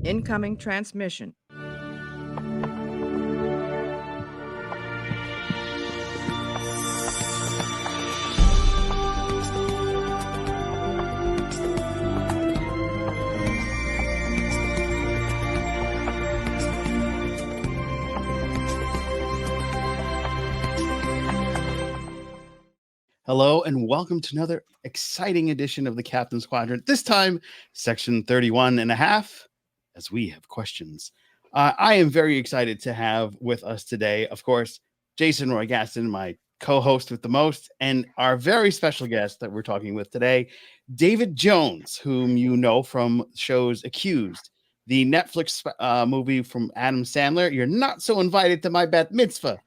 Incoming transmission. Hello and welcome to another exciting edition of the Captain's Quadrant. This time, section 31 and a half, as we have questions. I am very excited to have with us today, of course, Jason Roy Gaston, my co-host with the most, and our very special guest that we're talking with today, David Jones, whom you know from shows Accused, the Netflix movie from Adam Sandler, You're Not So Invited to My Bat Mitzvah,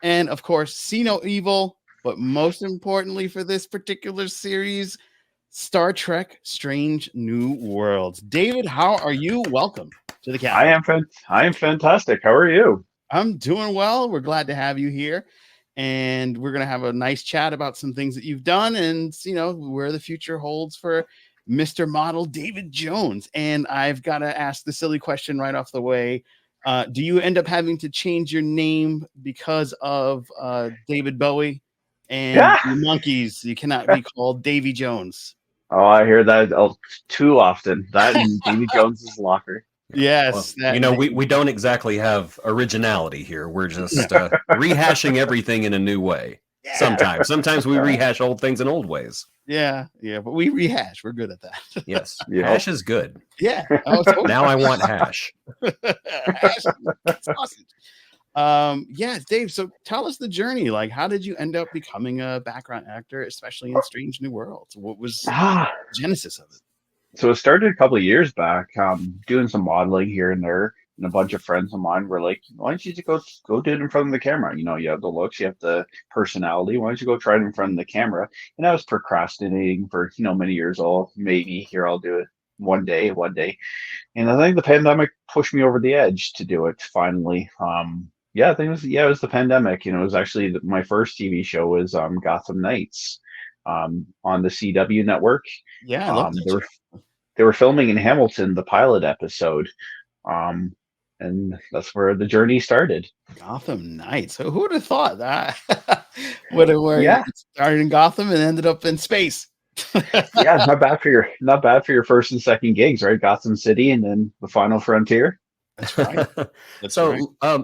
and of course, See No Evil, but most importantly for this particular series, Star Trek Strange New Worlds. David, how are you? Welcome to the Captain. I am fantastic. How are you? I'm doing well. We're glad to have you here. And we're going to have a nice chat about some things that you've done and, you know, where the future holds for Mr. Model David Jones. And I've got to ask the silly question right off the way. Do you end up having to change your name because of David Bowie? And Yeah. the monkeys, you cannot be called Davy Jones. Oh, I hear that too often. That and Davy Jones's locker. Yes. Well, we don't exactly have originality here. We're just rehashing everything in a new way. Yeah. Sometimes we rehash old things in old ways. Yeah, but we rehash. We're good at that. Yes. Hash is good. Yeah. Now I want hash. Hash is awesome. Dave, so tell us the journey. Like, how did you end up becoming a background actor, especially in Strange New Worlds? What was the genesis of it? So it started a couple of years back, doing some modeling here and there, and a bunch of friends of mine were like, why don't you just go do it in front of the camera? You know, you have the looks, you have the personality. Why don't you go try it in front of the camera? And I was procrastinating for, many years old. Maybe here I'll do it one day. And I think the pandemic pushed me over the edge to do it finally. I think it was the pandemic. It was actually my first TV show was Gotham Knights on the CW network. Yeah, I love that. They were filming in Hamilton, the pilot episode, and that's where the journey started. Gotham Knights. So who would have thought that? It started in Gotham and ended up in space. Yeah, not bad for your first and second gigs, right? Gotham City and then the Final Frontier. That's right.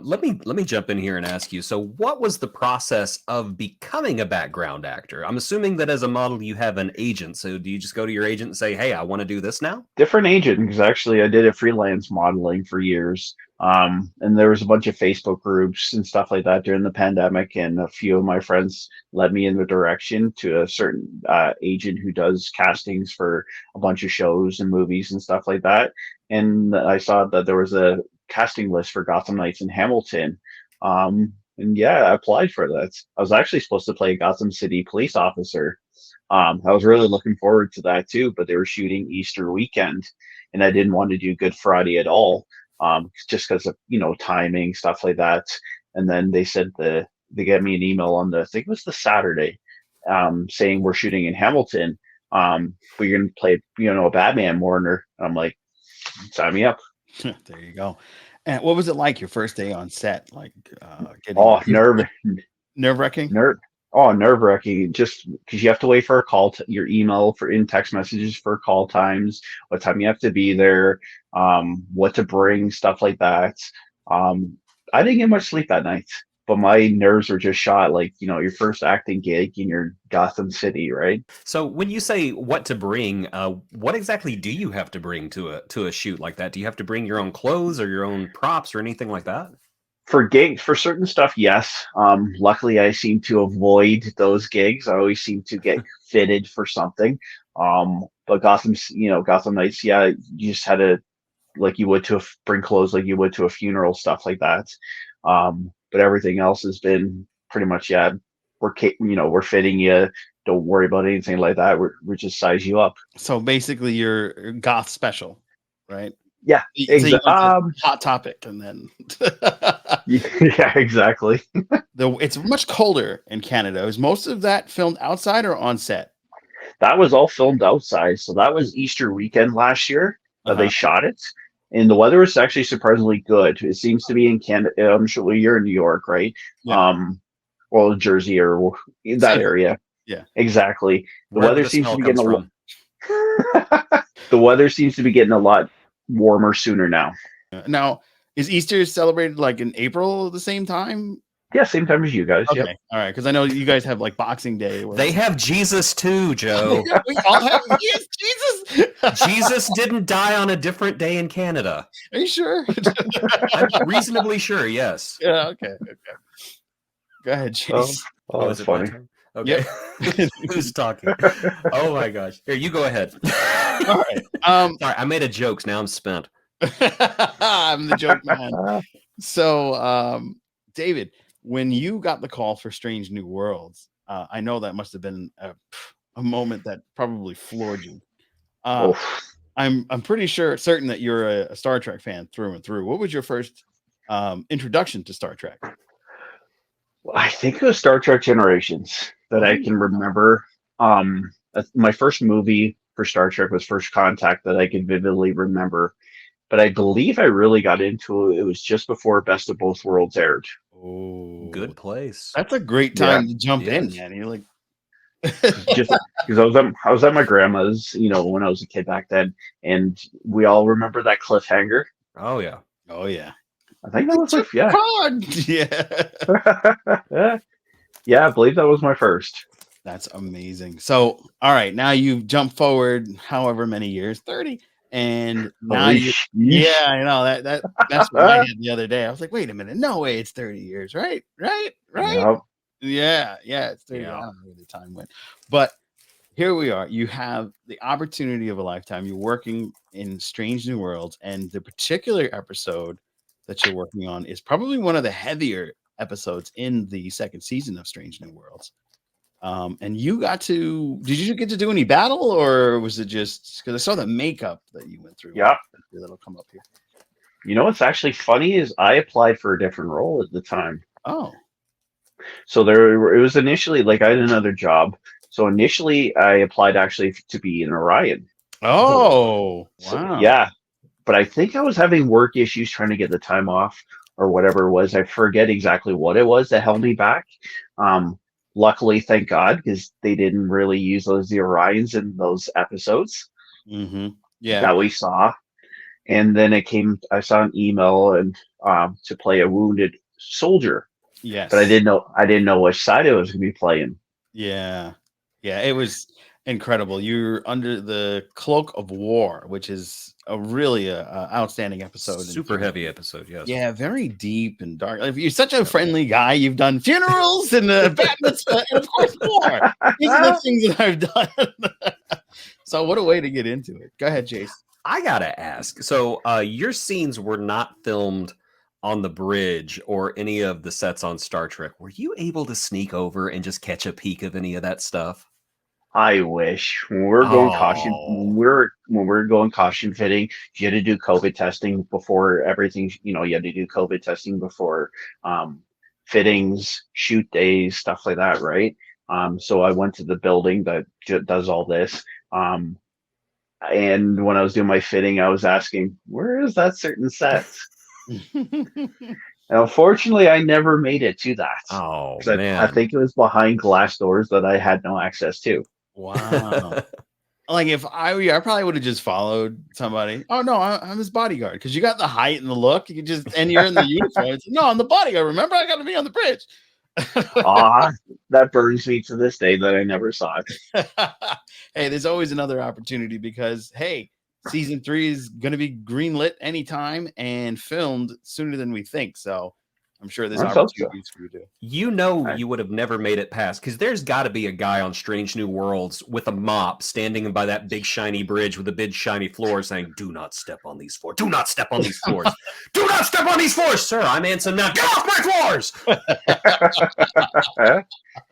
Let me jump in here and ask you. So what was the process of becoming a background actor? I'm assuming that as a model, you have an agent. So do you just go to your agent and say, hey, I want to do this now? Different agent, because actually I did a freelance modeling for years. And there was a bunch of Facebook groups and stuff like that during the pandemic. And a few of my friends led me in the direction to a certain agent who does castings for a bunch of shows and movies and stuff like that. And I saw that there was a casting list for Gotham Knights in Hamilton. I applied for that. I was actually supposed to play a Gotham City police officer. I was really looking forward to that too, but they were shooting Easter weekend and I didn't want to do Good Friday at all. Just because of, timing, stuff like that. And then they said they get me an email on I think it was the Saturday, saying we're shooting in Hamilton. But you're going to play, a Batman Warner. And I'm like, sign me up. There you go. And what was it like your first day on set? Like, nerve-wracking? Nerve-wracking. Just because you have to wait for a call, your email in text messages for call times, what time you have to be there, what to bring, stuff like that. I didn't get much sleep that night, but my nerves were just shot. Like, your first acting gig in your Gotham City, right? So when you say what to bring, what exactly do you have to bring to a shoot like that? Do you have to bring your own clothes or your own props or anything like that? For certain stuff, yes. Luckily, I seem to avoid those gigs. I always seem to get fitted for something. But Gotham Knights, you just had to, like you would bring clothes like you would to a funeral, stuff like that. But everything else has been pretty much, we're fitting you. Don't worry about anything like that. We're just size you up. So basically, you're goth special, right? Yeah, exactly. Hot Topic, and then yeah, exactly. It's much colder in Canada. Is most of that filmed outside or on set? That was all filmed outside. So that was Easter weekend last year that they shot it. and the weather is actually surprisingly good. It seems to be in Canada. I'm sure you're in New York, right? Yeah. Well, Jersey or in that Same. area. Yeah. Exactly. The Wherever weather the seems smell to be comes getting from. the weather seems to be getting a lot warmer sooner now. Now, is Easter celebrated like in April at the same time? Yeah, same time as you guys. Yep. Okay, all right, because I know you guys have like Boxing Day. Where They have Jesus too, Joe. we all have Jesus. Jesus didn't die on a different day in Canada. Are you sure? I'm reasonably sure, yes. Yeah. Okay. Go ahead, Chase. Oh, Is that's it my funny. turn? Okay. Who's talking? Oh my gosh. Here, you go ahead. All right. Sorry, I made a joke. Now I'm spent. I'm the joke man. So, David, when you got the call for Strange New Worlds, I know that must have been a moment that probably floored you. Oh, I'm pretty certain that you're a Star Trek fan through and through. What was your first introduction to Star Trek? I think it was Star Trek Generations that I Oh, can remember. My first movie for Star Trek was First Contact that I can vividly remember. But I believe I really got into it. It was just before Best of Both Worlds aired. oh, Good place. that's a great Yeah. time to jump in, Yes. man. You're like, Just because I was at my grandma's, when I was a kid back then, and we all remember that cliffhanger. Oh yeah. oh yeah, I think that was my yeah. yeah, I believe that was my first. That's amazing. So, all right, now you've jumped forward however many years, 30, and now Holy you, sheesh. yeah, I know that's what I had the other day. I was like, wait a minute, no way, it's 30 years, right? Yep. Yeah, it's 30. Yeah. I don't know where the time went, but here we are. You have the opportunity of a lifetime. You're working in Strange New Worlds, and the particular episode that you're working on is probably one of the heavier episodes in the second season of Strange New Worlds. And did you get to do any battle, or was it just because I saw the makeup that you went through? Yep. That'll come up here. You know what's actually funny is I applied for a different role at the time. Oh, So it was initially like I had another job. So initially I applied actually to be an Orion. wow. So, yeah, but I think I was having work issues trying to get the time off or whatever it was. I forget exactly what it was that held me back. Luckily, thank God, because they didn't really use the Orions in those episodes Yeah. that we saw. And then I saw an email and to play a wounded soldier. Yes. But I didn't know which side I was going to be playing. Yeah. It was incredible. You're under the cloak of war, which is a really outstanding episode. Super heavy episode, yes. Yeah, very deep and dark. If you're such a friendly guy, you've done funerals and bat mitzvah, and of course war. These are the things that I've done. So what a way to get into it. Go ahead, Jace. I gotta ask. So your scenes were not filmed on the bridge or any of the sets on Star Trek. Were you able to sneak over and just catch a peek of any of that stuff? I wish when we're going costume fitting, you had to do COVID testing before everything. You had to do COVID testing before fittings, shoot days, stuff like that, right? So I went to the building that does all this. And when I was doing my fitting, I was asking, where is that certain set? And unfortunately, I never made it to that. Oh, I think it was behind glass doors that I had no access to. Wow. Like if I were you, I probably would have just followed somebody. Oh no, I'm his bodyguard because you got the height and the look. You can just and you're in the uniform. No, I'm the bodyguard. Remember, I got to be on the bridge. That burns me to this day that I never saw it. Hey, there's always another opportunity because hey, season 3 is going to be greenlit anytime and filmed sooner than we think. So I'm sure there's opportunities for you to. You would have never made it past because there's got to be a guy on Strange New Worlds with a mop standing by that big shiny bridge with a big shiny floor saying, "Do not step on these floors. Do not step on these floors. Do not step on these floors, sir. I'm Anson now. Get off my floors."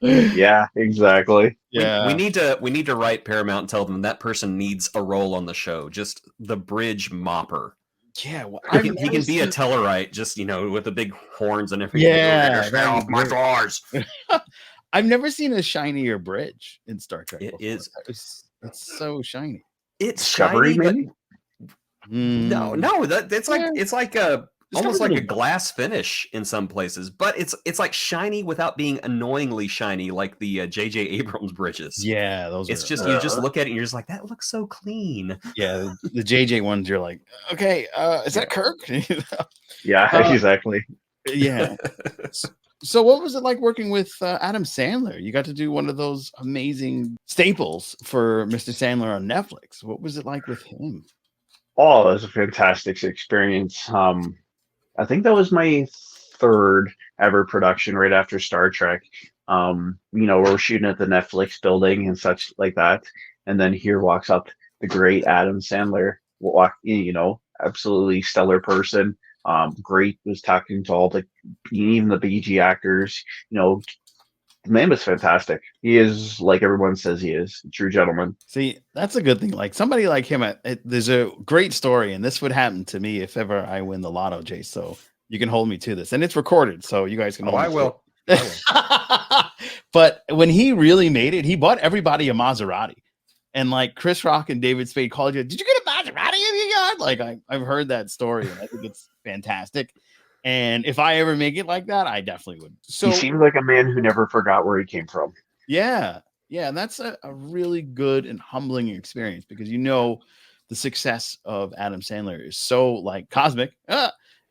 Yeah, exactly. Yeah, we need to write Paramount and tell them that person needs a role on the show. Just the bridge mopper. Yeah, well, he can be a Tellarite, just with the big horns and everything. Yeah, stay off my floors. I've never seen a shinier bridge in Star Trek. It is. It's so shiny. It's Discovery, shiny, maybe. No, Mm, no, it's like yeah, it's like a just a almost like little a bit. glass finish in some places, but it's like shiny without being annoyingly shiny, like the J.J. Abrams bridges. Yeah, those It's are. just you just look at it and you're just like that looks so clean. Yeah, the JJ ones. You're like, okay, is Yeah, that Kirk? yeah, uh, exactly. yeah. S- So, what was it like working with Adam Sandler? You got to do one of those amazing staples for Mr. Sandler on Netflix. What was it like with him? Oh, it was a fantastic experience. I think that was my third ever production right after Star Trek. We're shooting at the Netflix building and such like that. And then here walks up the great Adam Sandler. Absolutely stellar person. Great, was talking to all the, even the BG actors. The man was fantastic. He is, like everyone says he is, a true gentleman. See, that's a good thing. Like somebody like him, there's a great story, and this would happen to me if ever I win the lotto, Jay. So you can hold me to this, and it's recorded, so you guys can Oh, hold I me to will. I will. it. But when he really made it, he bought everybody a Maserati, and like Chris Rock and David Spade called you, "Did you get a Maserati in your yard?" Like I've heard that story, and I think it's fantastic. And if I ever make it like that, I definitely would. He So seems like a man who never forgot where he came from. yeah. Yeah. And that's a really good and humbling experience because the success of Adam Sandler is so like cosmic.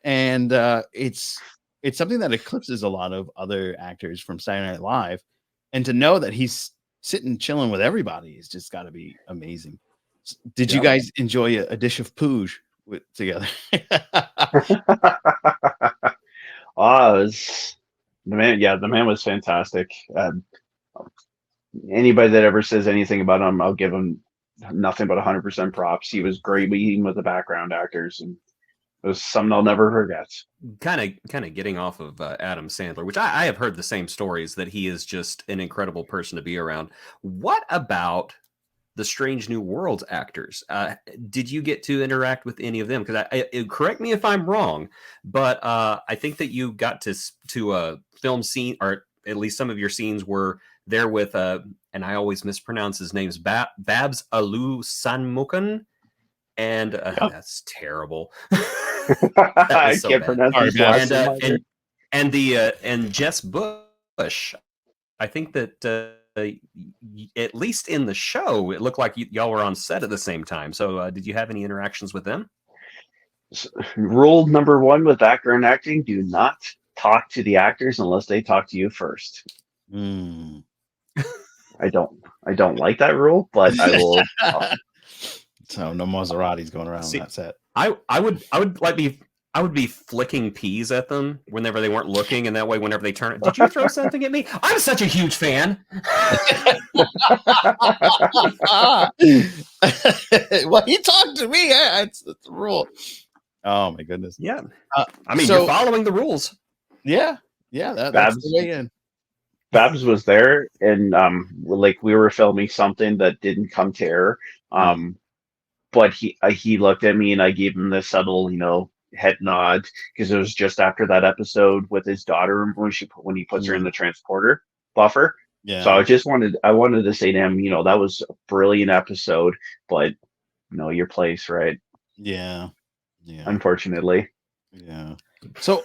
And it's something that eclipses a lot of other actors from Saturday Night Live. And to know that he's sitting chilling with everybody is just gotta be amazing. Did you Yep. guys enjoy a dish of pooge together? It was the man. Yeah, the man was fantastic. Anybody that ever says anything about him, I'll give him nothing but 100% props. He was great meeting with the background actors, and it was something I'll never forget. Kind of getting off of Adam Sandler, which I have heard the same stories that he is just an incredible person to be around. What about the Strange New Worlds actors? Did you get to interact with any of them? Because correct me if I'm wrong, but I think that you got to film scene, or at least some of your scenes were there with and I always mispronounce his names, Babs Alu Sanmukan, and Yep. that's terrible. That I was so can't bad. pronounce Sorry, his Babs. last name either. And Jess Bush, I think that at least in the show, it looked like y'all were on set at the same time. So did you have any interactions with them? Rule number one with background acting: do not talk to the actors unless they talk to you first. Mm. I don't like that rule, but I will. So no Maseratis going around See, that set. I would be flicking peas at them whenever they weren't looking, and that way, whenever they turn it, did you throw something at me? I'm such a huge fan. Well, he talked to me. Yeah, it's the rule. Oh my goodness. Yeah, Uh, I mean, so you're following the rules. yeah, that's the Babs way in. Babs was there, and like we were filming something that didn't come to air. Mm. But he looked at me, and I gave him this subtle, head nod, because it was just after that episode with his daughter when he puts her in Mm. the transporter buffer. So Yeah, I wanted to say to him, that was a brilliant episode, but your place, right? yeah, yeah, Unfortunately. yeah. So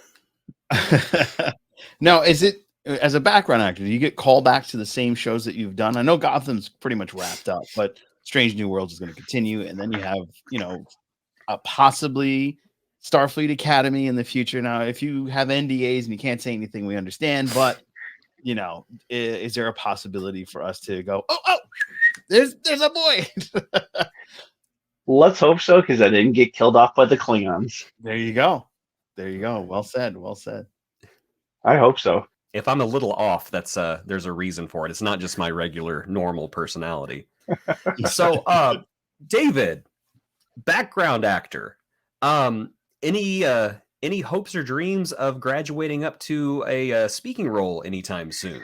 now, is it as a background actor? Do you get callbacks to the same shows that you've done? I know Gotham's pretty much wrapped up, but Strange New Worlds is going to continue, and then you have possibly Starfleet Academy in the future. Now, if you have NDAs and you can't say anything, we understand. But is there a possibility for us to go? Oh, there's a boy. Let's hope so, because I didn't get killed off by the Klingons. There you go. There you go. Well said. Well said. I hope so. If I'm a little off, that's there's a reason for it. It's not just my regular normal personality. So, David, background actor. Any hopes or dreams of graduating up to a speaking role anytime soon?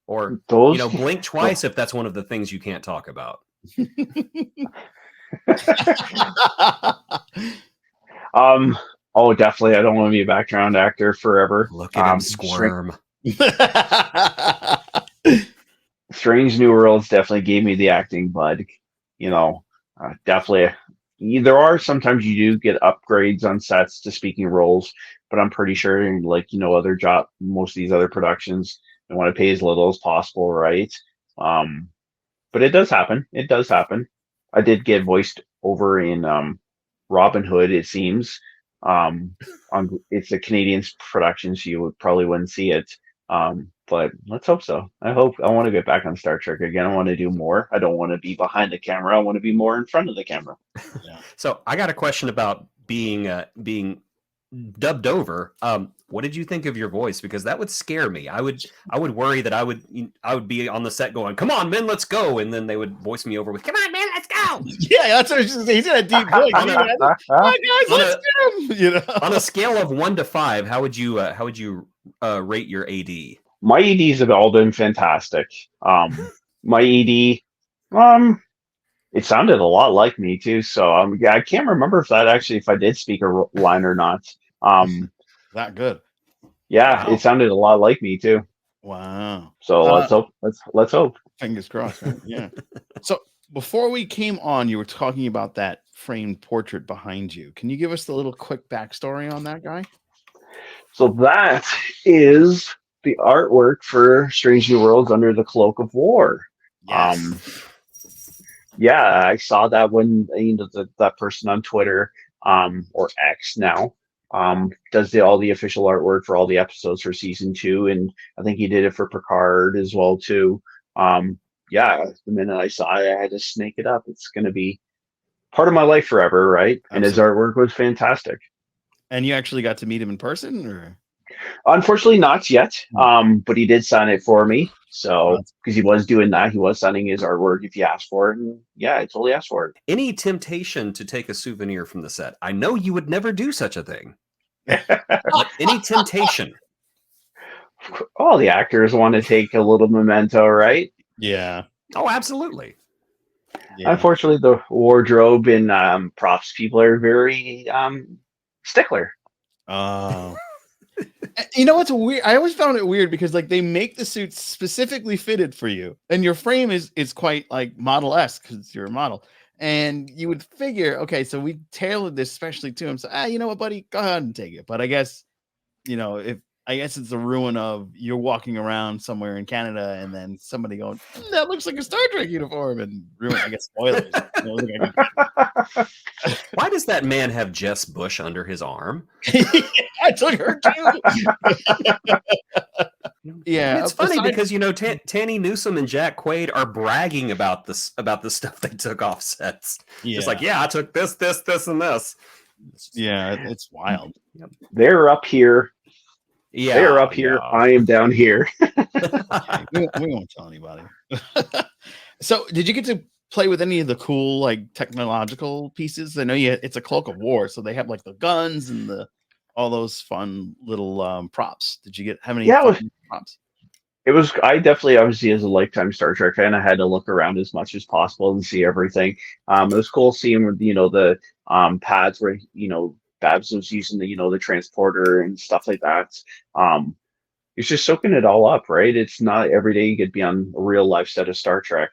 Or Those blink twice if that's one of the things you can't talk about. Oh, definitely. I don't want to be a background actor forever. Look at him squirm. Strange New Worlds definitely gave me the acting bud. Definitely, there are sometimes you do get upgrades on sets to speaking roles, but I'm pretty sure, like, other most of these other productions, they want to pay as little as possible, right? Um, but it does happen. It does happen. I did get voiced over in Robin Hood, it seems. Um, it's a Canadian production, so you probably wouldn't see it. But let's hope so. I want to get back on Star Trek again. I want to do more. I don't want to be behind the camera. I want to be more in front of the camera. Yeah. So I got a question about being dubbed over. What did you think of your voice? Because that would scare me. I would worry that I would be on the set going, "Come on, men, let's go," and then they would voice me over with, "Come on, man, let's go." Yeah, that's what I was just saying. He's in a deep voice. Come on, guys, let's get him. On a scale of 1 to 5, how would you rate your AD? My EDs have all been fantastic. My ED, it sounded a lot like me too. So yeah, I can't remember if I did speak a line or not. That good. Yeah, wow. It sounded a lot like me too. Wow. So let's hope. Fingers crossed. Right? Yeah. So before we came on, you were talking about that framed portrait behind you. Can you give us the little quick backstory on that guy? So that is the artwork for Strange New Worlds Under the Cloak of War. Yes. Yeah, I saw that when that person on Twitter, or X now, does all the official artwork for all the episodes for season 2, and I think he did it for Picard as well too. Yeah, the minute I saw it, I had to snake it up. It's going to be part of my life forever, right? Absolutely. And his artwork was fantastic. And you actually got to meet him in person, or? Unfortunately, not yet. But he did sign it for me. So, because he was doing that, he was signing his artwork if you asked for it. And yeah, I totally asked for it. Any temptation to take a souvenir from the set? I know you would never do such a thing. Any temptation? All the actors want to take a little memento, right? Yeah. Oh, absolutely. Yeah. Unfortunately, the wardrobe and props people are very stickler. Oh. You know what's weird? I always found it weird because like they make the suits specifically fitted for you, and your frame is quite like model-esque because you're a model. And you would figure, okay, so we tailored this especially to him. So you know what, buddy, go ahead and take it. But I guess, I guess it's the ruin of you're walking around somewhere in Canada and then somebody going, that looks like a Star Trek uniform, and ruin, I guess, spoilers. Why does that man have Jess Bush under his arm? I took her too. Yeah, and it's funny because Tanny Newsom and Jack Quaid are bragging about the stuff they took off sets. Yeah. Just like, I took this, and this. Yeah, it's wild. Yep. They're up here. Yeah, they're up here. Yeah. I am down here. we won't tell anybody. So, did you get to play with any of the cool like technological pieces? I know it's a Cloak of War, so they have like the guns and all those fun little props. Did you have any props? It was. I definitely, obviously, as a lifetime Star Trek fan, I had to look around as much as possible and see everything. It was cool seeing the pads where Babs was using the transporter and stuff like that. It's just soaking it all up, right? It's not every day you could be on a real life set of Star Trek.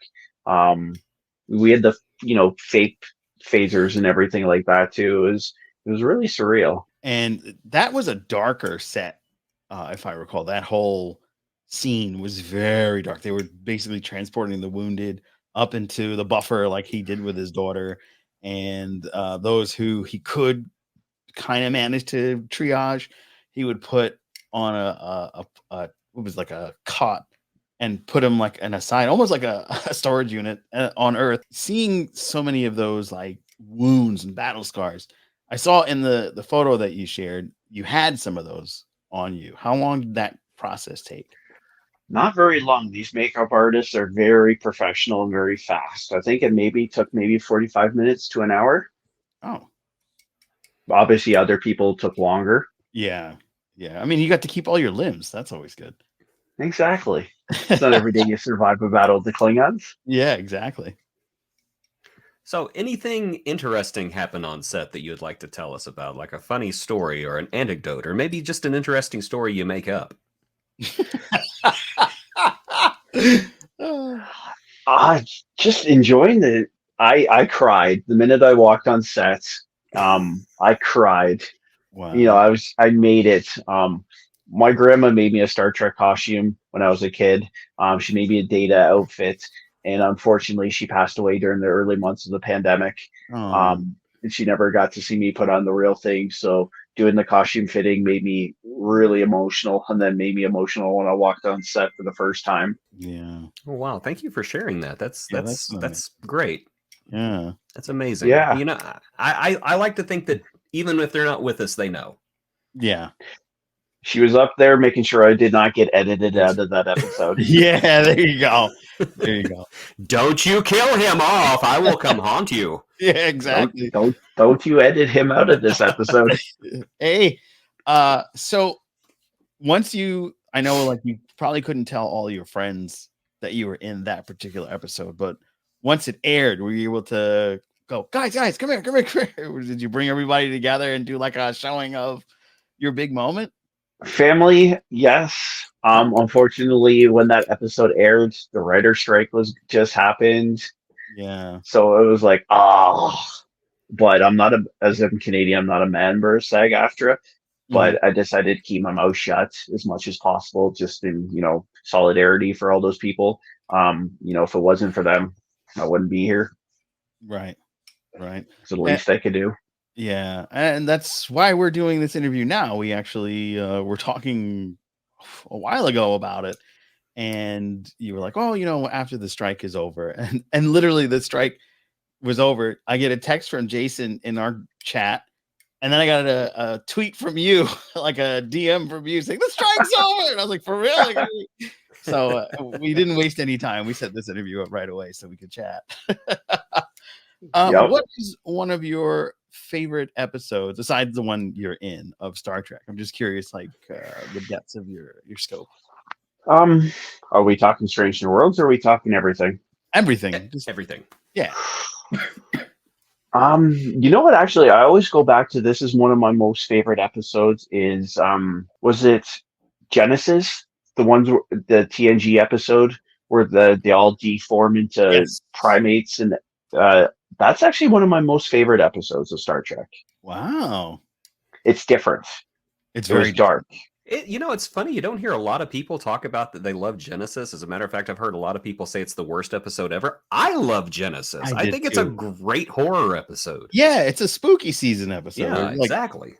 We had the fake phasers and everything like that too. It was really surreal. And that was a darker set, if I recall. That whole scene was very dark. They were basically transporting the wounded up into the buffer like he did with his daughter, and those who he could kind of manage to triage, he would put on a what was like a cot and put him like in a side, almost like a storage unit on Earth. Seeing so many of those like wounds and battle scars, I saw in the photo that you shared, you had some of those on you. How long did that process take? Not very long. These makeup artists are very professional and very fast. I think it took 45 minutes to an hour. Oh. Obviously, other people took longer. Yeah. I mean, you got to keep all your limbs. That's always good. Exactly. It's not every day you survive a battle with the Klingons. Yeah, exactly. So anything interesting happened on set that you'd like to tell us about, like a funny story or an anecdote, or maybe just an interesting story you make up? Just enjoying I cried the minute I walked on set. I cried. You know, Wow. I made it. My grandma made me a Star Trek costume when I was a kid. She made me a Data outfit, and unfortunately, she passed away during the early months of the pandemic. Oh, And she never got to see me put on the real thing. So doing the costume fitting made me really emotional, and then made me emotional when I walked on set for the first time. yeah. Oh, wow. Thank you for sharing that. That's Yeah, that's nice. that's great. Yeah. That's amazing. Yeah, You know, I like to think that even if they're not with us, they know. Yeah. she was up there making sure I did not get edited out of that episode. Yeah, there you go. There you go. Don't you kill him off. I will come haunt you. Yeah, Don't exactly. don't you edit him out of this episode? Hey, so once I know like you probably couldn't tell all your friends that you were in that particular episode, but once it aired, were you able to go, guys, come here, come here? Or did you bring everybody together and do like a showing of your big moment? Family, yes. Unfortunately, when that episode aired, the writer strike was just happened, Yeah. so it was like, oh. But I'm not as a Canadian, I'm not a member of SAG-AFTRA, Mhm. but I decided to keep my mouth shut as much as possible, just in solidarity for all those people. If it wasn't for them, I wouldn't be here. Right. Right. It's the least I could do. Yeah, and that's why we're doing this interview now. We actually were talking a while ago about it, and you were like, "Oh, after the strike is over," and literally the strike was over. I get a text from Jason in our chat, and then I got a tweet from you, like a DM from you saying the strike's over, and I was like, "For real?" Like, so we didn't waste any time. We set this interview up right away so we could chat. Yep. What is one of your favorite episodes besides the one you're in of Star Trek? I'm just curious, like the depths of your scope. Are we talking Strange New Worlds or are we talking everything? Everything, just Everything. yeah. You know what? Actually, I always go back to this as one of my most favorite episodes. Is was it Genesis? The TNG episode where they all deform into Yes. primates, and uh, that's actually one of my most favorite episodes of Star Trek. Wow, It's different. it's It was very dark. It's funny. You don't hear a lot of people talk about that they love Genesis. As a matter of fact, I've heard a lot of people say it's the worst episode ever. I love Genesis. I I did think it's a too. great horror episode. Yeah, it's a spooky season episode. Yeah, Like exactly.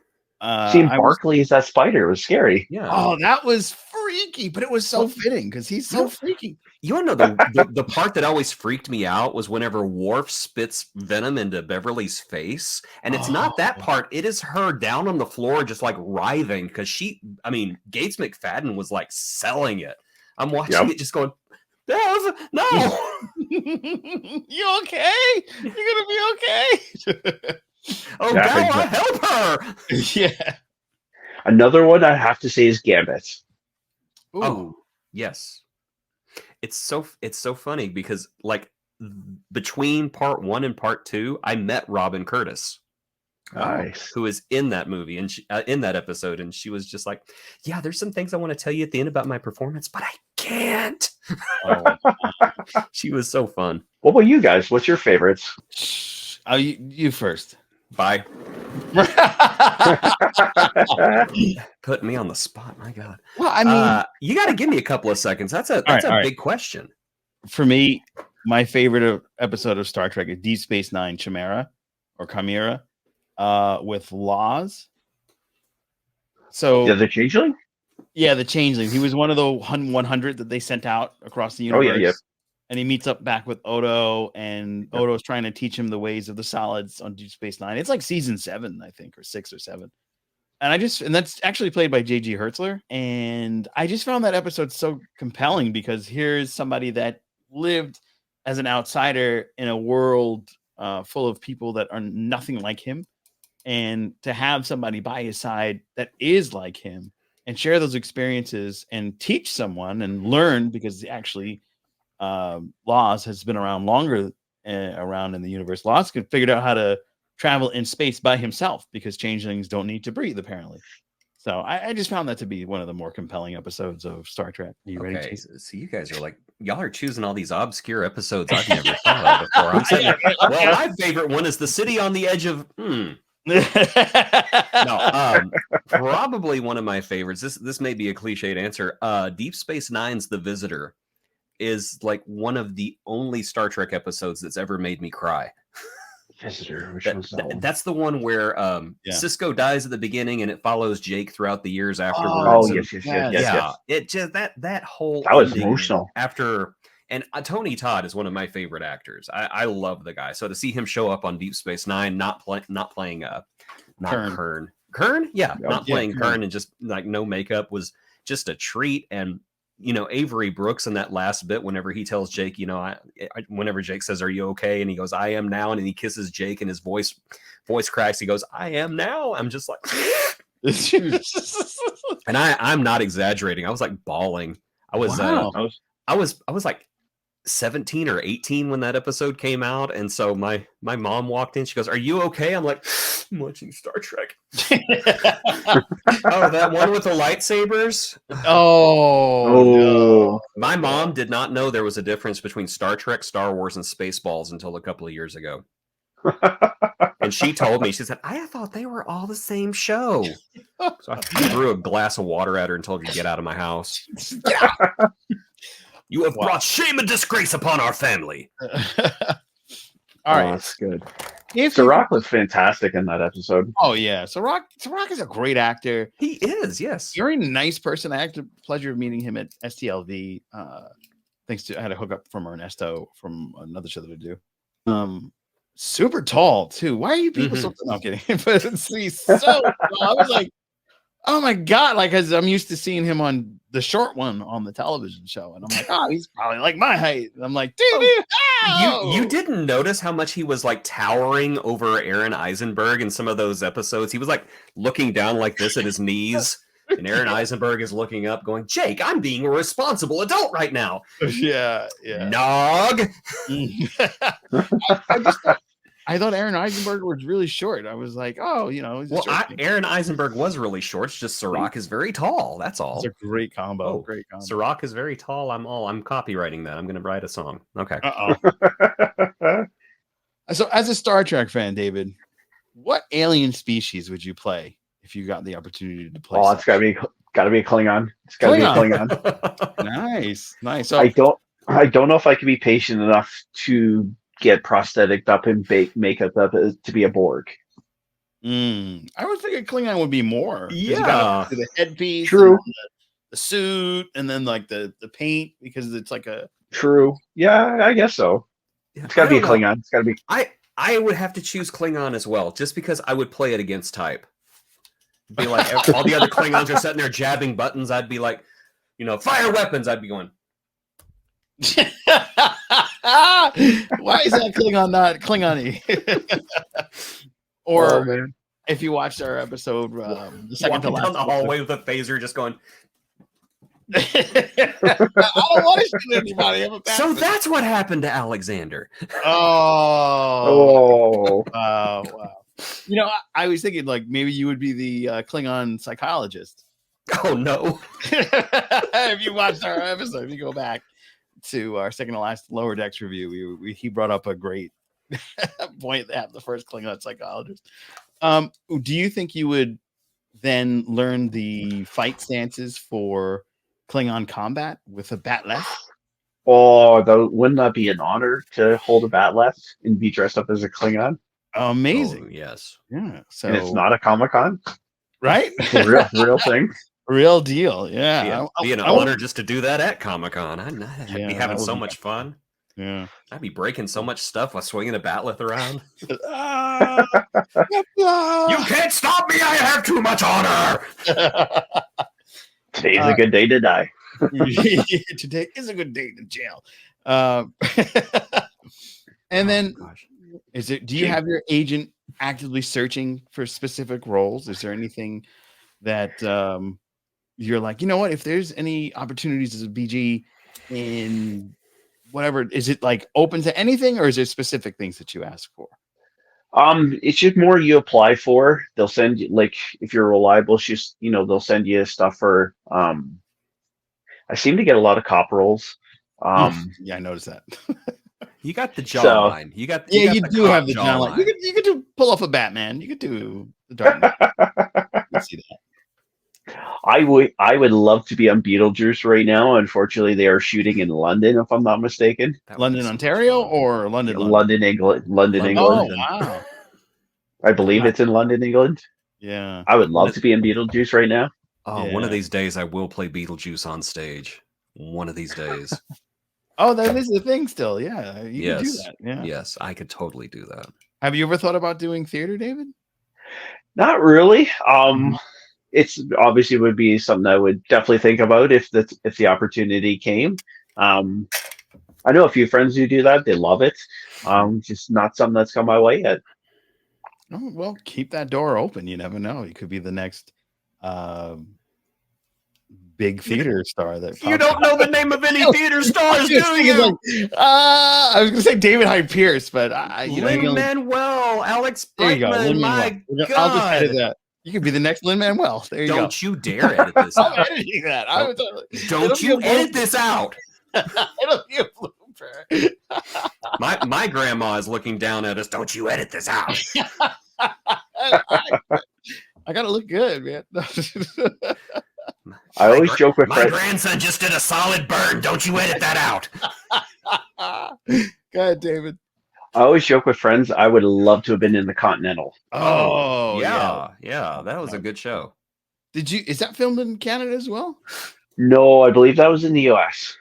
Seeing I was. Barkley as that spider was scary. Yeah. Oh, that was freaky, but it was so Well, fitting because he's so freaky. You want to know the part that always freaked me out was whenever Worf spits venom into Beverly's face, and it's not that Oh. part. It is her down on the floor just like writhing because Gates McFadden was like selling it. I'm watching it just going, Bev, no. You okay? You're gonna be okay. Oh, Yeah, Bella, help her. Yeah. Another one I have to say is Gambit. Ooh. Oh, yes. It's so funny because like between part 1 and part 2, I met Robin Curtis, Nice. who is in that movie and in that episode, and she was just like, "Yeah, there's some things I want to tell you at the end about my performance, but I can't." Oh, She was so fun. What about you guys? What's your favorites? oh, you first. Bye. Putting me on the spot. My God. Well, I mean, you got to give me a couple of seconds. That's a big question. For me, my favorite episode of Star Trek is Deep Space Nine, Chimera or Chimera, with Laws. So The other changeling? yeah, the Changeling. He was one of the 100 that they sent out across the universe. Oh, yeah. And he meets up back with Odo, and Odo's trying to teach him the ways of the solids on Deep Space Nine. It's like season 7, I think, or 6 or 7. And that's actually played by J.G. Hertzler. And I just found that episode so compelling because here's somebody that lived as an outsider in a world full of people that are nothing like him. And to have somebody by his side that is like him and share those experiences and teach someone and learn, because actually Laws has been around longer around in the universe. Laws could figure out how to travel in space by himself because changelings don't need to breathe, apparently. So I just found that to be one of the more compelling episodes of Star Trek. Are you ready, Okay, Jason? so you guys are like, y'all are choosing all these obscure episodes I've never thought of before. I'm saying, well, my favorite one is The City on the Edge of. No, probably one of my favorites. This may be a cliched answer. Deep Space Nine's The Visitor is like one of the only Star Trek episodes that's ever made me cry. Visitor, which one's that one? That's the one where Cisco dies at the beginning and it follows Jake throughout the years afterwards. Oh, and- yes. yeah, it just that whole That was ending emotional. after. And Tony Todd is one of my favorite actors. I love the guy. So to see him show up on Deep Space Nine, not playing Kern. Yeah, not playing Kern and just like no makeup was just a treat. And Avery Brooks in that last bit, whenever he tells Jake, whenever Jake says, "Are you okay?" and he goes, "I am now," and he kisses Jake and his voice cracks. He goes, "I am now." I'm just like, and I'm not exaggerating. I was like bawling. I was like 17 or 18 when that episode came out, and so my mom walked in. She goes, "Are you okay?" I'm like, "I'm watching Star Trek." Oh, that one with the lightsabers. No. My mom did not know there was a difference between Star Trek, Star Wars, and Spaceballs until a couple of years ago. And she told me, she said, "I thought they were all the same show." So I threw a glass of water at her and told her to get out of my house. You have brought shame and disgrace upon our family. All right, that's good. Sirach was fantastic in that episode. Oh yeah, Sirach is a great actor. He is, yes. Very nice person. I had the pleasure of meeting him at STLV. Thanks to I had a hookup from Ernesto from another show that I do. Super tall too. Why are you people so? No, I'm kidding. But he's so tall. I was like, oh my god! Like, cause I'm used to seeing him on the short one on the television show, and I'm like, oh, he's probably like my height. And I'm like, dude, you didn't notice how much he was like towering over Aaron Eisenberg in some of those episodes. He was like looking down like this at his knees, and Aaron Eisenberg is looking up, going, "Jake, I'm being a responsible adult right now." Yeah. Nog. I thought Aaron Eisenberg was really short. I was like, oh, Aaron Eisenberg was really short. It's just Sirach is very tall. That's all. It's a great combo. Great combo. Sirach is very tall. I'm copywriting that. I'm going to write a song. Okay. So, as a Star Trek fan, David, what alien species would you play if you got the opportunity to play? Oh, it's gotta be a Klingon. It's gotta be a Klingon. Nice. So, I don't know if I could be patient enough to get prosthetic up and makeup up to be a Borg. I would think a Klingon would be more. Yeah, you got the headpiece, true. The suit, and then like the paint because it's like a true. Yeah, I guess so. It's got to be a Klingon. It's got to be. I would have to choose Klingon as well, just because I would play it against type. Be like all the other Klingons are sitting there jabbing buttons. I'd be like, fire weapons. I'd be going. Why is that Klingon not Klingon-y? Or if you watched our episode, the second to last down the hallway with a phaser, just going. I don't want to shoot anybody. So that's what happened to Alexander. Oh, wow. I was thinking like maybe you would be the Klingon psychologist. Oh no! If you watched our episode, if you go back to our second to last Lower Decks review, he brought up a great point that the first Klingon psychologist. Do you think you would then learn the fight stances for Klingon combat with a batleth? Oh, wouldn't that be an honor to hold a batleth and be dressed up as a Klingon? Amazing. Oh, yes. Yeah. So and it's not a Comic-Con, right? real thing. Real deal. Yeah. Be an honor just to do that at Comic-Con. I'd be having so much fun. Yeah. I'd be breaking so much stuff while swinging a batleth around. You can't stop me. I have too much honor. Today's a good day to die. Today is a good day to jail. And then do you have your agent actively searching for specific roles? Is there anything that you're like, if there's any opportunities as a BG in whatever, is it like open to anything, or is there specific things that you ask for? It's just more you apply for. They'll send you, like, if you're reliable, it's just, they'll send you stuff for. I seem to get a lot of cop rolls. Yeah, I noticed that. You got the So jawline. You got Yeah, you got you the do cop have the jawline. You could do pull off a Batman. You could do the Dark Knight. You can see that. I would love to be on Beetlejuice right now. Unfortunately, they are shooting in London, if I'm not mistaken. That would be London, so much Ontario, fun. or London, London? London, England. London, London, England. Oh, London. wow. I believe Yeah. it's in London, England. Yeah. I would love to be in Beetlejuice right now. Oh, one of Yeah. these days I will play Beetlejuice on stage. One of these days. Oh, that is the thing still. Yeah. You can do Yes. that. Yeah. Yes, I could totally do that. Have you ever thought about doing theater, David? Not really. Mhm. It's obviously would be something I would definitely think about if the opportunity came. I know a few friends who do that. They love it. Just not something that's come my way yet. Oh, well, keep that door open. You never know. You could be the next big theater star that You pops don't know the name of any theater stars, do I you? I was gonna say David Hyde Pierce, but he only Lin-Manuel, Alex there you go. Brightman, Lin-Manuel. my I'll just edit God. that. You could be the next Lin-Manuel. There you go. Don't you dare edit this I'm out. editing that. Don't you edit this out. It'll be a blooper. My grandma is looking down at us. Don't you edit this out. I gotta look good, man. I always joke with My friends. grandson just did a solid burn. Don't you edit that out. Go ahead, David. I always joke with friends. I would love to have been in the Continental. Oh, yeah. That was a good show. Is that filmed in Canada as well? No, I believe that was in the U.S.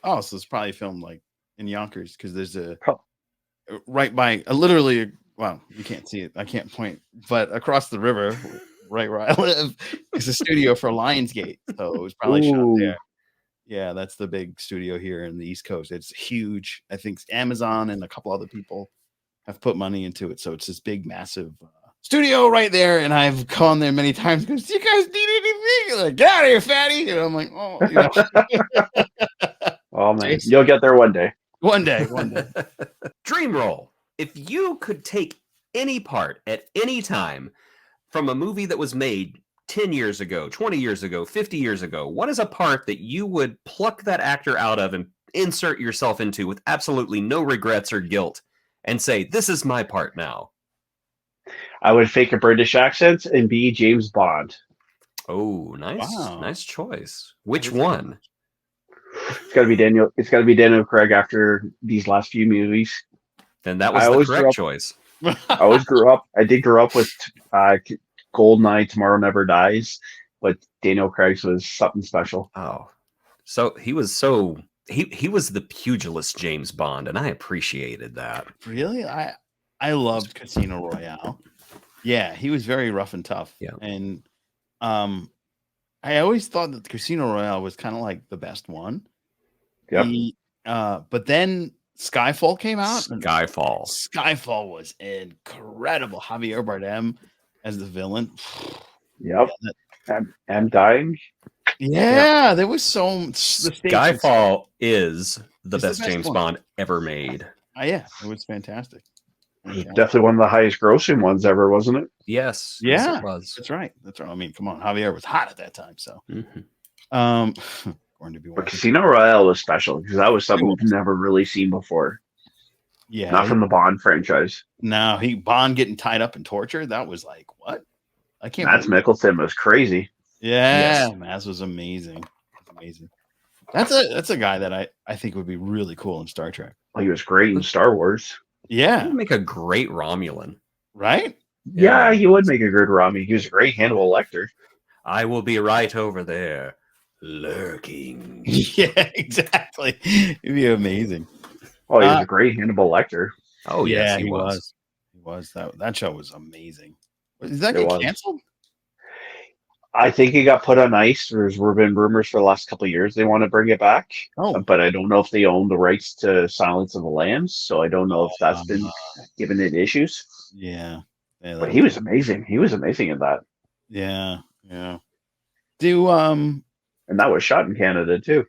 Oh, so it's probably filmed like in Yonkers because there's a Oh. right by literally. Well, you can't see it. I can't point, but across the river, right where I live, is a studio for Lionsgate. So it was probably shot Ooh. there. Yeah, that's the big studio here in the East Coast. It's huge. I think Amazon and a couple other people have put money into it. So it's this big, massive studio right there. And I've gone there many times because you guys need anything? Like, get out of here, fatty. And I'm like, oh, you know. Oh man, Jason. you'll get there one day. One day. Dream roll. If you could take any part at any time from a movie that was made 10 years ago, 20 years ago, 50 years ago, what is a part that you would pluck that actor out of and insert yourself into with absolutely no regrets or guilt and say, this is my part now? I would fake a British accent and be James Bond. Oh, nice. Wow. Nice choice. Which one? It's got to be Daniel. It's got to be Daniel Craig after these last few movies. Then that was I the always correct choice. I always grew up. I did grow up with Goldeneye, Tomorrow Never Dies, but Daniel Craig's was something special. Oh, so he was he was the pugilist James Bond, and I appreciated that. Really? I loved Casino Royale. Yeah, he was very rough and tough. Yeah. And I always thought that Casino Royale was kind of like the best one. Yep. But then Skyfall came out. Skyfall Was incredible. Javier Bardem as the villain. Yep. I'm dying. Yeah, there was so Skyfall is the It's the best best James one. Bond ever made. Yeah, it was fantastic. Definitely one of the highest grossing ones ever, wasn't it? Yes. Yeah, yes, it was. That's right. I mean, come on, Javier was hot at that time. So, going to be But watching. Casino Royale was special because that was something we've never really seen before. Yeah, Not from the Bond franchise. No, Bond getting tied up and tortured. That was like what? I can't. Mads Mikkelsen was crazy. Yeah, Yes. Mads was amazing. Amazing. That's a guy that I think would be really cool in Star Trek. Well, he was great in Star Wars. He Yeah, would make a great Romulan. right. Yeah, he would make a good Rami. He was a great Hannibal Lecter. I will be right over there, lurking. Yeah, exactly. It'd be amazing. Oh, he was a great Hannibal Lecter. Oh yes, he was. He was. That show was amazing. Did that It get was. canceled? I think it got put on ice. There's been rumors for the last couple of years they want to bring it back. Oh. But I don't know if they own the rights to Silence of the Lambs, so I don't know if that's been given it issues. Yeah. But he was amazing. He was amazing in that. Yeah. And that was shot in Canada too.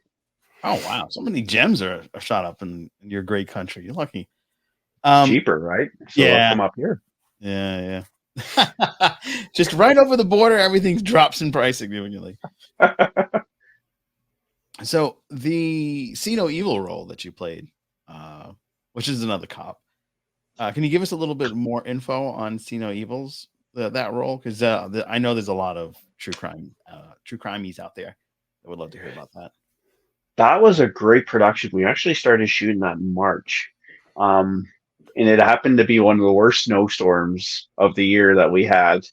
Oh wow, so many gems are shot up in your great country. You're lucky. Cheaper, right? So they'll Yeah. come up here. Yeah. Just right over the border, everything drops in price significantly. So the See No Evil role that you played, which is another cop, can you give us a little bit more info on See No Evils, that role? Because I know there's a lot of true crimies out there. I would love to hear about that. That was a great production. We actually started shooting that in March. And it happened to be one of the worst snowstorms of the year that we had.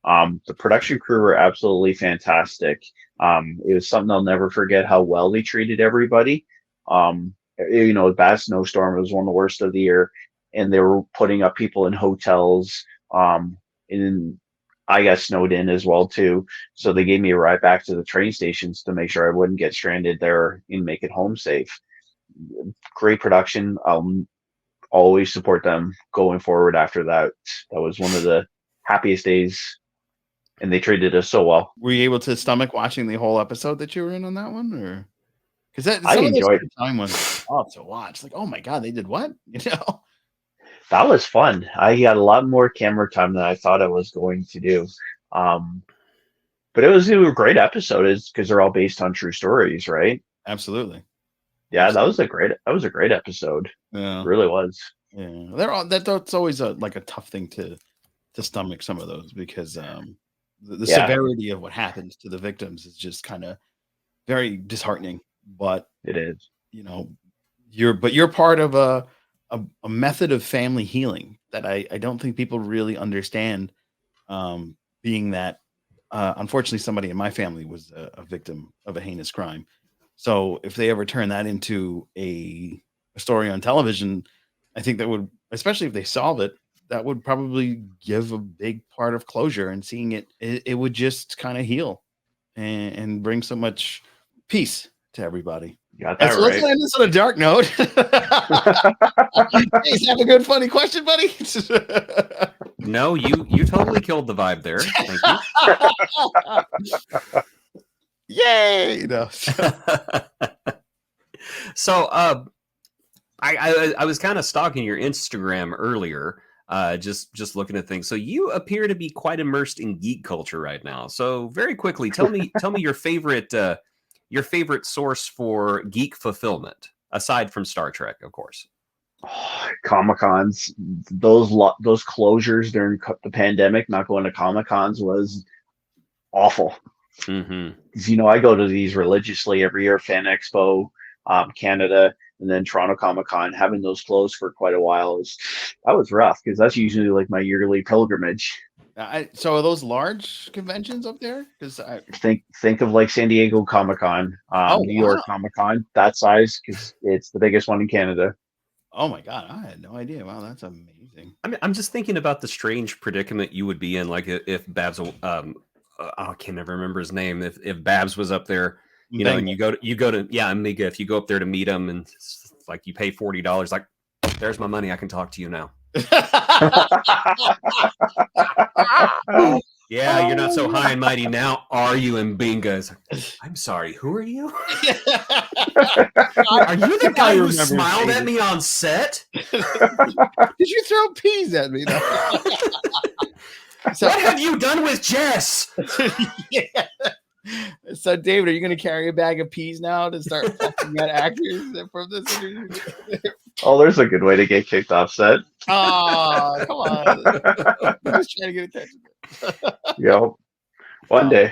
The production crew were absolutely fantastic. It was something I'll never forget how well they treated everybody. A bad snowstorm. It was one of the worst of the year, and they were putting up people in hotels. And I got snowed in as well too. So they gave me a ride back to the train stations to make sure I wouldn't get stranded there and make it home safe. Great production. Always support them going forward after that. That was one of the happiest days, and they treated us so well. Were you able to stomach watching the whole episode that you were in on that one, or because I some of those enjoyed it. time ones off to watch? Like, oh my god, they did what? That was fun. I had a lot more camera time than I thought I was going to do. But it was a great episode, is because they're all based on true stories, right? Absolutely. Yeah, that was a great episode. Yeah, It really was. yeah. That's always a tough thing to stomach, some of those, because the Yeah. severity of what happens to the victims is just kind of very disheartening. But It is. you're part of a method of family healing that I don't think people really understand. Being that unfortunately somebody in my family was a victim of a heinous crime. So if they ever turn that into a story on television, I think that would, especially if they solve it, that would probably give a big part of closure, and seeing it would just kind of heal and bring so much peace to everybody. You got And that so let's right. end this on a dark note. Hey, have a good funny question, buddy. No, you totally killed the vibe there. Thank you. Yay! No. So, I was kind of stalking your Instagram earlier, just looking at things. So you appear to be quite immersed in geek culture right now. So very quickly, tell me your favorite source for geek fulfillment, aside from Star Trek, of course. Comic-Cons, those closures during the pandemic, not going to Comic-Cons was awful. Mm-hmm. I go to these religiously every year, Fan Expo, Canada, and then Toronto Comic Con. Having those closed for quite a while was rough, because that's usually like my yearly pilgrimage. So are those large conventions up there? Because think of like San Diego Comic Con, New York Comic Con, that size, because it's the biggest one in Canada. Oh my god, I had no idea. Wow, that's amazing. I'm just thinking about the strange predicament you would be in, like if Babs, I can never remember his name. If Babs was up there, and you go to Amiga. If you go up there to meet him, and it's like you pay $40, like, there's my money. I can talk to you now. Yeah, you're not so high and mighty now, are you? And Binga's, I'm sorry, who are you? Are you the guy who smiled at me on set? Did you throw peas at me? So, what have you done with Jess? Yeah. So, David, are you going to carry a bag of peas now to start fucking at actors from this interview? Oh, there's a good way to get kicked off set. Oh, come on! I'm just trying to get attention. Yep. One day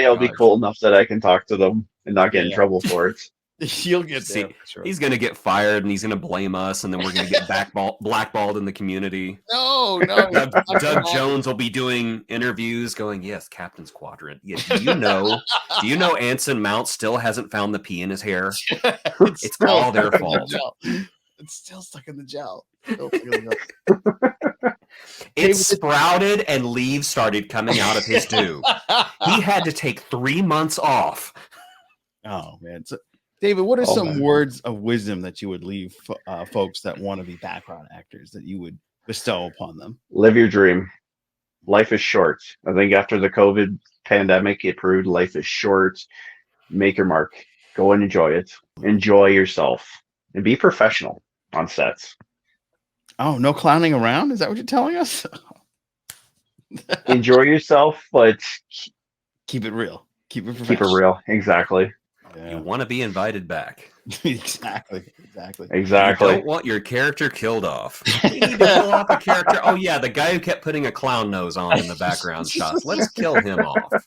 I'll be cool enough that I can talk to them and not get in trouble for it. You'll get there. Sure. He's going to get fired, and he's going to blame us, and then we're going to get blackballed in the community. No. Doug Jones will be doing interviews going, yes, Captain's Quadrant. Yeah, do you know Anson Mount still hasn't found the pee in his hair? It's all their fault. It's still stuck in the gel. It sprouted and leaves started coming out of his dew. He had to take 3 months off. Oh, man. So, David, what are some words of wisdom that you would leave folks that want to be background actors, that you would bestow upon them? Live your dream. Life is short. I think after the COVID pandemic, it proved life is short. Make your mark. Go and enjoy it. Enjoy yourself. And be professional on sets. Oh, no clowning around? Is that what you're telling us? Enjoy yourself, but Keep it real. Keep it keep it professional. real. Exactly. You Yeah. want to be invited back. Exactly. You Exactly. don't want your character killed off. We need to kill off a character. Oh yeah, the guy who kept putting a clown nose on in the background shots. Let's kill him off.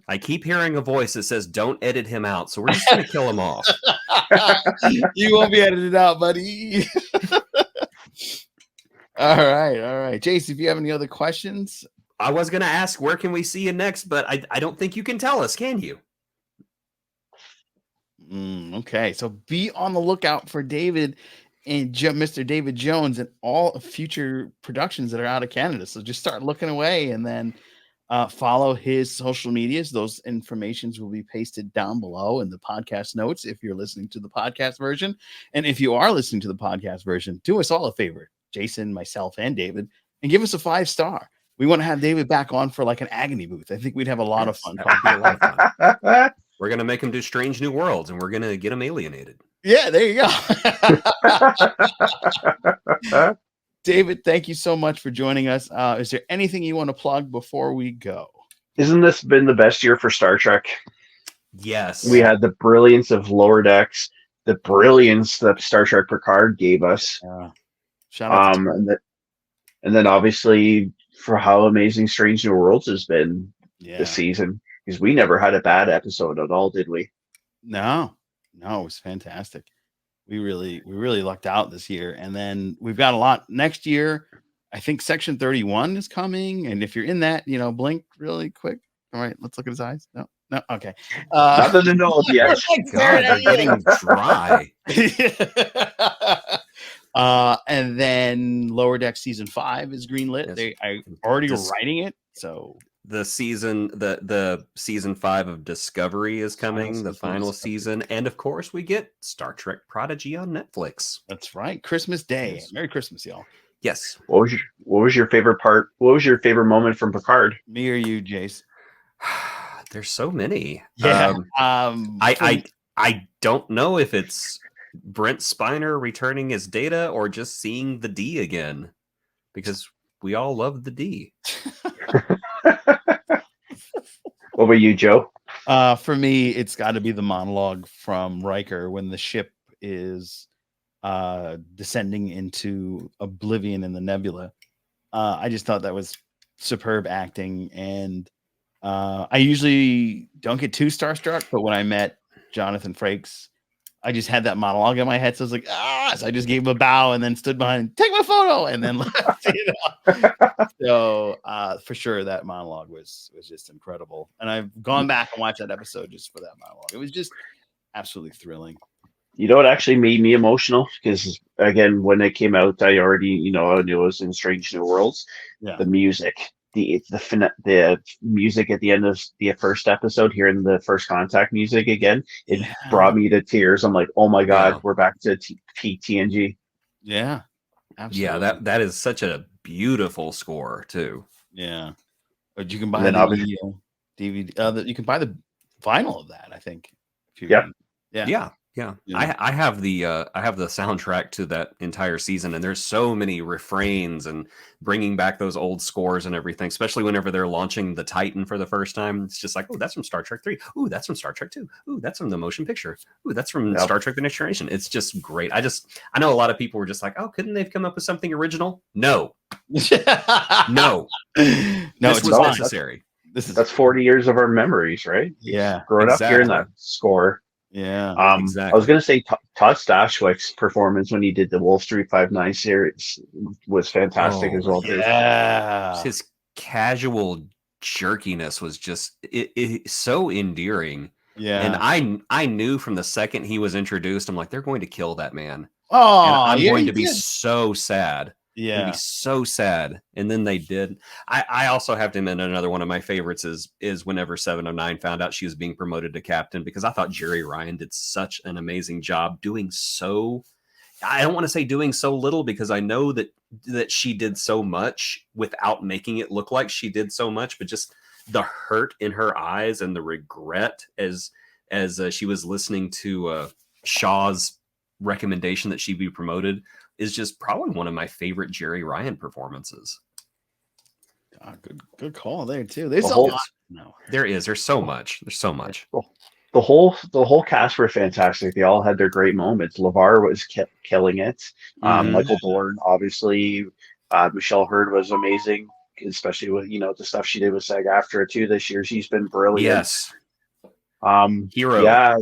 I keep hearing a voice that says, "Don't edit him out," so we're just going to kill him off. You won't be edited out, buddy. All right. Jace, if you have any other questions. I was going to ask, where can we see you next? But I don't think you can tell us, can you? Okay, so be on the lookout for David and Mr. David Jones and all future productions that are out of Canada. So just start looking away and then follow his social medias. Those informations will be pasted down below in the podcast notes if you're listening to the podcast version. And if you are listening to the podcast version, do us all a favor, Jason, myself, and David, and give us a 5-star. We want to have David back on for like an agony booth. I think we'd have a lot of fun. That would be a lot of fun. We're going to make him do Strange New Worlds, and we're going to get him alienated. Yeah, there you go. David, thank you so much for joining us. Is there anything you want to plug before we go? Isn't this been the best year for Star Trek? Yes. We had the brilliance of Lower Decks, the brilliance that Star Trek Picard gave us. Shout out to and then obviously for how amazing Strange New Worlds has been this season. Because we never had a bad episode at all, did we? No, it was fantastic. We really lucked out this year. And then we've got a lot next year. I think Section 31 is coming. And if you're in that, blink really quick. All right, let's look at his eyes. No, okay. Nothing to know yet. God, they're getting dry. And then Lower Deck season 5 is greenlit. Yes. They are already writing it. So the season 5 of Discovery is coming, the final season, and of course we get Star Trek Prodigy on Netflix. That's right, Christmas Day. Yes. Merry Christmas, y'all. Yes. What was your favorite part? What was your favorite moment from Picard? Me or you, Jace? There's so many. Yeah. I don't know if it's Brent Spiner returning as Data or just seeing the D again, because we all love the D. What about you, Joe? For me, it's got to be the monologue from Riker when the ship is descending into oblivion in the nebula. I just thought that was superb acting, and I usually don't get too starstruck, but when I met Jonathan Frakes, I just had that monologue in my head, so I was like, so I just gave him a bow and then stood behind, take my photo, and then left. So for sure, that monologue was just incredible, and I've gone back and watched that episode just for that monologue. It was just absolutely thrilling. You know, it actually made me emotional because, again, when it came out, I already, I knew it was in Strange New Worlds. Yeah. The music, the music at the end of the first episode, hearing the First Contact music again, it brought me to tears. I'm like, oh my God, we're back to peak TNG. Yeah, absolutely. Yeah, that is such a beautiful score too. Yeah, but you can buy the DVD. You can buy the vinyl of that, I think. Yeah. I have the soundtrack to that entire season, and there's so many refrains and bringing back those old scores and everything, especially whenever they're launching the Titan for the first time. It's just like, oh, that's from Star Trek 3. Ooh, that's from Star Trek 2. Ooh, that's from the motion picture. Ooh, that's from Star Trek The Next Generation. It's just great. I know a lot of people were just like, oh, couldn't they have come up with something original? No. No, this was necessary. That's 40 years of our memories, right? Yeah, growing up hearing that score. Yeah, exactly. I was going to say Todd Stashwick's performance when he did the Wolf Street 5-9 series was fantastic as well. Yeah, his casual jerkiness was just it so endearing. Yeah, and I knew from the second he was introduced, I'm like, they're going to kill that man. Oh, and I'm going to be so sad. Yeah, it'd be so sad. And then they did. I also have to admit, another one of my favorites is whenever 709 found out she was being promoted to captain, because I thought Jerry Ryan did such an amazing job doing so. I don't want to say doing so little, because I know that she did so much without making it look like she did so much, but just the hurt in her eyes and the regret as she was listening to Shaw's recommendation that she be promoted is just probably one of my favorite Jerry Ryan performances. Good call there too. There's The a whole- lot. No. There's so much. There's so much. The whole cast were fantastic. They all had their great moments. LeVar was killing it. Mhm. Michael Bourne, obviously. Michelle Hurd was amazing, especially with the stuff she did with SAG-AFTRA too this year. She's been brilliant. Yes. Hero.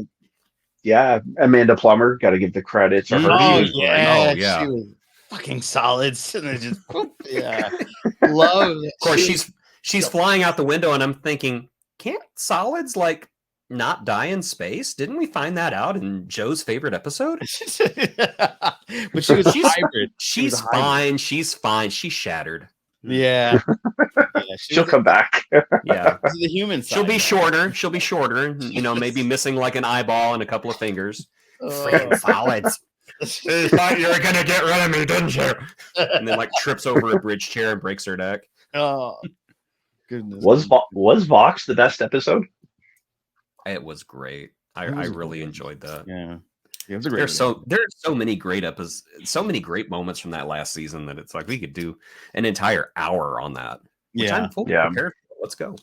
Yeah. Amanda Plummer, got to give the credit to her. Oh She was great. yeah, Oh, yeah. she was fucking solid. And they just yeah, love. Of course, she's flying out the window, and I'm thinking, can't solids like not die in space? Didn't we find that out in Joe's favorite episode? But she was a hybrid. was She's a hybrid. fine. She's fine. She's shattered. Yeah, She'll come back. Yeah. This is the human side. She'll be now. shorter. She'll be shorter. Maybe missing like an eyeball and a couple of fingers. Oh. Solids. You thought you were gonna get rid of me, didn't you? And then like trips over a bridge chair and breaks her neck. Oh, goodness. Was Vox the best episode? It was great. I It was really great. enjoyed that. Yeah. It was a great There's so many great episodes, so many great moments from that last season that it's like we could do an entire hour on that. Which Yeah. I'm fully Yeah. prepared for. Let's go.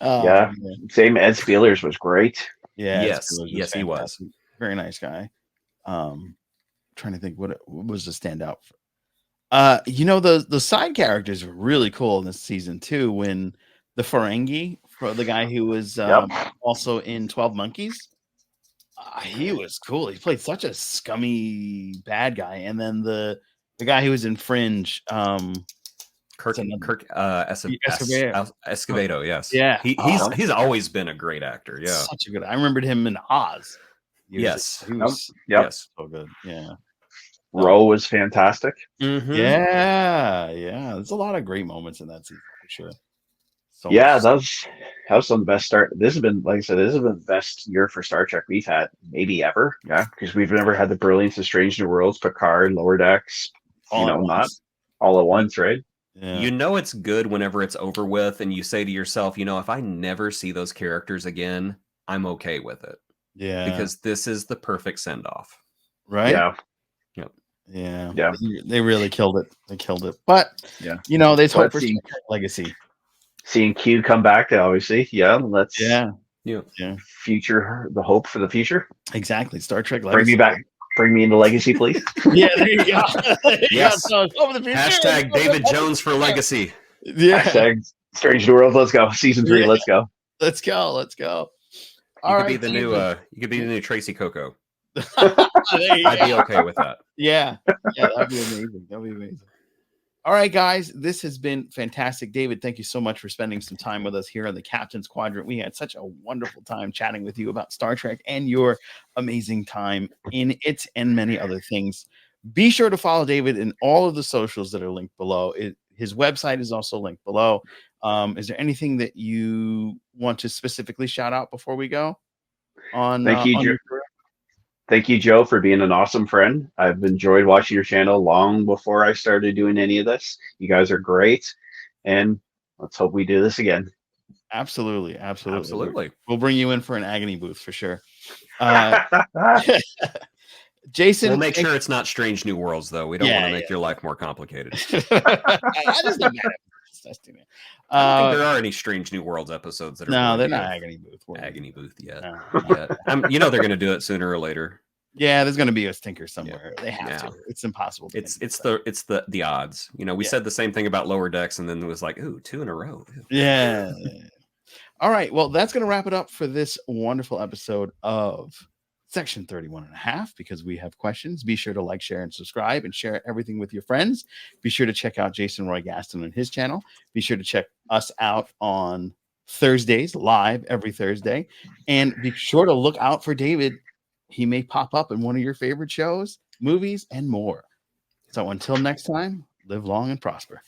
Oh, Yeah. man. Same. Ed Spielers was great. Yeah. Yes. Spielers Yes, he was. fantastic. Very nice guy. Trying to think what was the standout. The side characters were really cool in this season too. When the Ferengi, for the guy who was also in 12 Monkeys, he was cool. He played such a scummy bad guy, and then the guy who was in Fringe, Escovedo, yes. Yeah. He's always been a great actor. Yeah. such a good. I remembered him in Oz. He was Yep. Yes. so good. Yeah. Roe was fantastic. Mhm. Yeah. There's a lot of great moments in that season for sure. So Yeah, that was some of the best start. This has been, like I said, this has been the best year for Star Trek we've had, maybe ever. Yeah, because we've never had the brilliance of Strange New Worlds, Picard, Lower Decks, all at not once. all at once, right? Yeah. You know it's good whenever it's over with, and you say to yourself, if I never see those characters again, I'm okay with it Yeah. because this is the perfect send off. right. Yeah, Yeah. They really killed it. They killed it. But Yeah. there's hope Let's for see. Star Trek Legacy. seeing Q come back, obviously. Yeah, let's Yeah. future the hope for the future. Exactly. Star Trek Bring Legacy. me back. Bring me into Legacy, please. Yeah, there you go. Yes. So, over the future. Hashtag David Jones for legacy. Yeah. Hashtag Strange New World. Let's go. Season 3. Yeah. Let's go. Let's go. Let's go. You could be the new you could be the new Tracy Coco. There you I'd be go. okay with that. Yeah, that'd be amazing. That'd be amazing. All right, guys, this has been fantastic. David, thank you so much for spending some time with us here on the Captain's Quadrant. We had such a wonderful time chatting with you about Star Trek and your amazing time in it and many other things. Be sure to follow David in all of the socials that are linked below. His website is also linked below. Is there anything that you want to specifically shout out before we go? Thank you, Joe. Thank you, Joe, for being an awesome friend. I've enjoyed watching your channel long before I started doing any of this. You guys are great, and let's hope we do this again. Absolutely. We'll bring you in for an agony booth for sure. Jason, We'll make sure it's not Strange New Worlds, though. We don't want to make your life more complicated. That is not bad. I don't think there are any Strange New Worlds episodes that are. No, they're worthy not of agony booth. Agony booth yet. No. Yet. They're going to do it sooner or later. Yeah, there's going to be a stinker somewhere. They have Yeah. to. It's impossible. It's the odds. We said the same thing about Lower Decks, and then it was like, ooh, 2 in a row. Ew. Yeah. All right. Well, that's going to wrap it up for this wonderful episode of Section 31.5, because we have questions. Be sure to like, share, and subscribe, and share everything with your friends. Be sure to check out Jason Roy Gaston on his channel. Be sure to check us out on Thursdays, live every Thursday. And be sure to look out for David. He may pop up in one of your favorite shows, movies, and more. So until next time, live long and prosper.